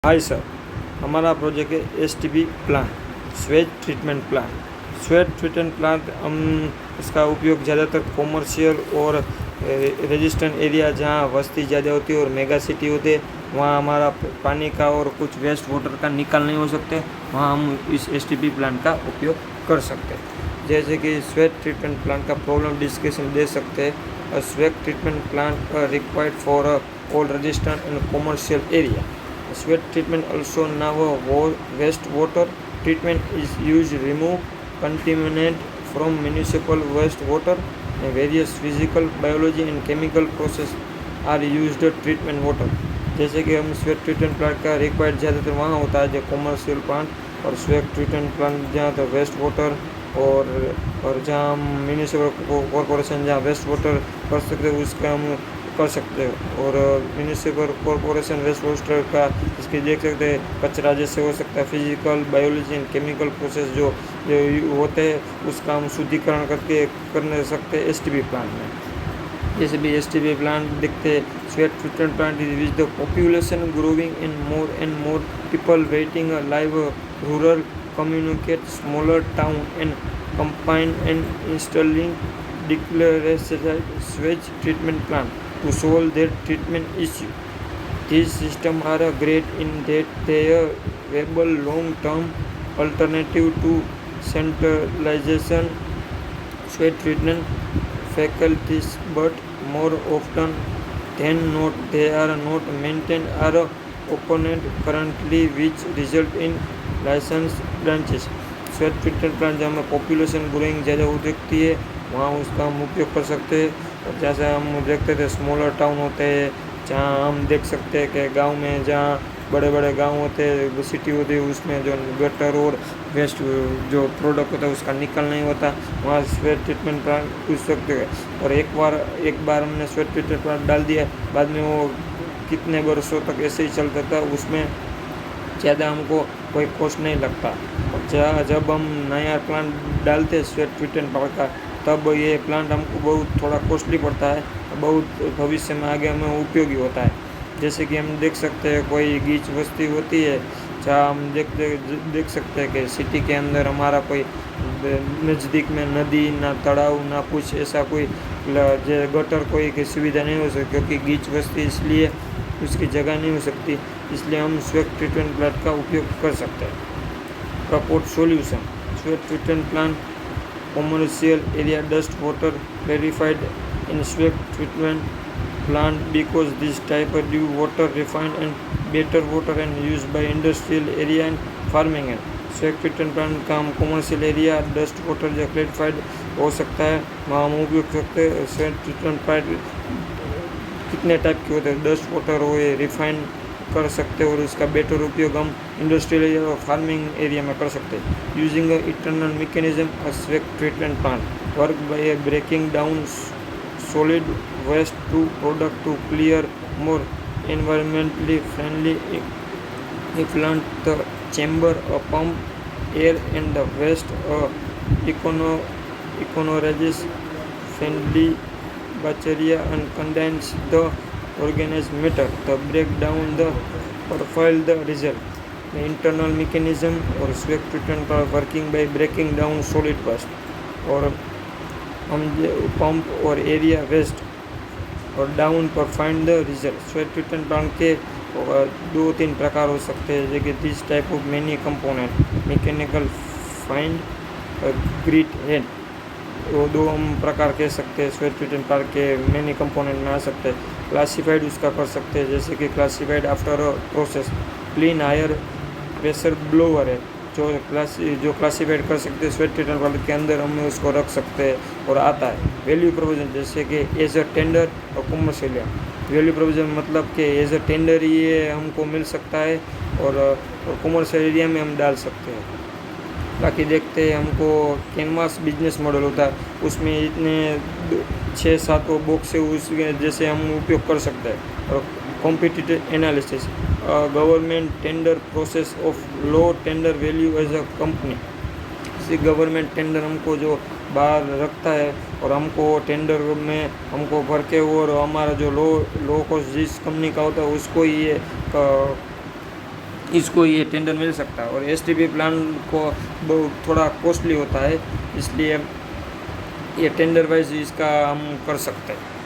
Hi sir, हमारा project है STP plant, Suez treatment plant. Suez treatment plant हम इसका उपयोग ज़्यादातर कॉमर्शियल और रेजिस्टेंट एरिया जहाँ वस्ती ज़्यादा होती है और मेगा सिटी होते हैं वहाँ हमारा पानी का और कुछ वेस्ट वाटर का निकाल नहीं हो सकते, वहाँ हम इस एसटीपी प्लांट का उपयोग कर सकते हैं। जैसे कि स्वेज ट्रीटमेंट प्लांट का प्रॉब्लम डिस्कशन दे सकते हैं। Sewage treatment plant required for all resistant and commercial area. Sewage treatment, also now wastewater treatment, is used to remove contaminant from municipal wastewater. Various physical, biology and chemical process are used to treatment water. जैसे कि हम Suez treatment plant का required ज़्यादातर वहाँ होता है जो commercial plant, और स्वेज ट्रीटमेंट प्लांट जहाँ तो वेस्ट वाटर और जहाँ हम म्यूनिसिपल कॉरपोरेशन जहाँ वेस्ट वाटर कर सकते हैं उसका हम कर सकते हो। और म्यूनिसिपल कॉरपोरेशन वेस्ट वाटर का इसके देख सकते हैं कचरा जैसे हो सकता है, physical, biology and chemical process जो होते हैं उसका हम शुद्धिकरण करके करने सकते हैं एसटीपी प्लांट में। जैसे भी एसटीपी प्लांट दिखते हैं, sewage treatment plant is which the population growing in more and more people waiting a live rural communicate smaller town and combine and installing declared sewage treatment plant to solve their treatment issue. These systems are great in that they are viable long-term alternative to centralization sewage treatment facilities, but more often than not they are not maintained or opponent currently, which result in licence branches. Sewage treatment plant जहाँ में population growing ज़्यादा हो सकती है वहाँ उसका हम उपयोग कर सकते हैं। और जैसे हम देखते थे स्मॉलर टाउन होते हैं जहाँ हम देख सकते हैं कि गांव में जहाँ बड़े बड़े गांव होते हैं, सिटी होती है, उसमें जो गटर और वेस्ट जो प्रोडक्ट होता है उसका निकल नहीं होता, वहाँ स्वेज ट्रीटमेंट प्लांट पूछ सकते हैं। और एक बार हमने स्वेज ट्रीटमेंट प्लांट डाल दिया, बाद में वो कितने वर्षों तक ऐसे ही चलता था, उसमें ज़्यादा हमको कोई कॉस्ट नहीं लगता। और जब हम नया प्लांट डालते हैं स्वेज ट्रीटमेंट प्लांट का, तब ये प्लांट हमको बहुत थोड़ा कॉस्टली पड़ता है, बहुत भविष्य में आगे हमें उपयोगी होता है। जैसे कि हम देख सकते हैं कोई गीच बस्ती होती है जहाँ हम देख सकते हैं कि सिटी के अंदर हमारा कोई नज़दीक में नदी ना तालाब ना कुछ ऐसा कोई गटर कोई की सुविधा नहीं हो सकती, क्योंकि गीच बस्ती इसलिए उसकी जगह नहीं हो सकती, इसलिए हम स्वेज ट्रीटमेंट प्लांट का उपयोग कर सकते हैं। Propose solution: Suez treatment plant commercial area dust water clarified in Suez treatment plant because this type of new water refined and better water and used by industrial area and farming है। Suez treatment plant का हम commercial area dust water जो clarified हो सकता है वहाँ हम उपयोग सकते हैं। स्वेज ट्रीटमेंट प्लांट कितने टाइप के होते हैं, डस्ट वाटर हो रिफाइन कर सकते हैं और उसका बेटर उपयोग हम इंडस्ट्रियल एरिया और फार्मिंग एरिया में कर सकते हैं। Using internal mechanism a sewage treatment plant work by breaking down solid waste to product to clear more environmentally friendly effluent, the chamber a pump air and the waste econoregis friendly bacteria and condense the organized matter, the break down the profile the result. The internal mechanism or sewage treatment are working by breaking down solid waste और हम pump और area waste और down पर find the result. Sewage treatment plant के 2-3 प्रकार हो सकते हैं, जैसे this type of many component mechanical find grit head, वो 2 हम प्रकार कह सकते हैं। स्वेज ट्रीटमेंट प्लांट के मेनी कंपोनेंट में आ सकते हैं। क्लासीफाइड उसका कर सकते हैं, जैसे कि classified after a process clean higher pressure blower है जो क्लासीफाइड कर सकते हैं स्वेज ट्रीटमेंट प्लांट के अंदर, हम उसको रख सकते हैं और आता है। वैल्यू प्रोविजन जैसे कि एज अ टेंडर और कॉमर्शियल। वैल्यू प्रोविजन मतलब कि एज अ टेंडर ये हमको मिल सकता है और कॉमर्शियल एरिया में हम डाल सकते हैं। बाकी देखते हैं हमको कैनवास बिजनेस मॉडल होता है, उसमें इतने 6-7 बॉक्स है, उस जैसे हम उपयोग कर सकते हैं। और competitive analysis government tender process of low tender value as a company. इसी गवर्नमेंट टेंडर हमको जो बाहर रखता है और हमको टेंडर में हमको भर के और हमारा जो लो कॉस्ट जिस कंपनी का होता है उसको ये इसको ये टेंडर मिल सकता है। और एसटीपी प्लान को थोड़ा कॉस्टली होता है, इसलिए ये टेंडर वाइज इसका हम कर सकते हैं।